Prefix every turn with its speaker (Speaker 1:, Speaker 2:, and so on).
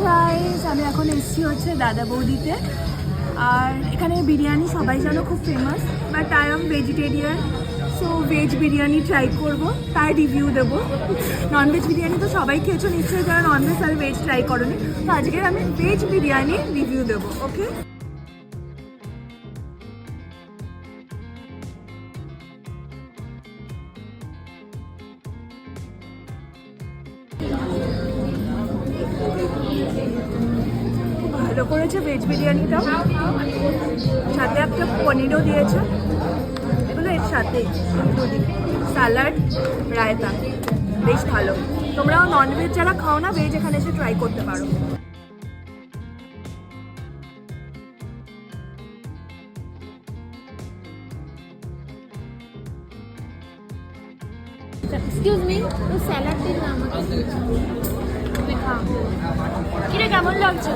Speaker 1: Guys, আমি এখন এসেছি হচ্ছে দাদা বৌদিতে। আর এখানে বিরিয়ানি সবাই জানো খুব famous, but I am vegetarian, so veg biryani try করবো, তার রিভিউ দেবো। ননভেজ বিরিয়ানি তো সবাই খেয়েছো নিশ্চয়ই, যারা ননভেজ আর ভেজ ট্রাই করোনি, তো আজকে আমি ভেজ বিরিয়ানি রিভিউ দেবো। ওকে, ভালো করেছে ভেজ বিরিয়ানিটা, সাথে একটা পনিরও দিয়েছে, এগুলো এর সাথে ইনক্লুডিং স্যালাড, রায়তা, বেশ ভালো। তোমরাও ননভেজ যারা খাও না, ভেজ এখানে এসে ট্রাই করতে পারো।
Speaker 2: এক্সকিউজ মি, তো স্যালাড দিন না আমাকে। তুমি খাও।
Speaker 1: কিরে, কেমন লাগছে?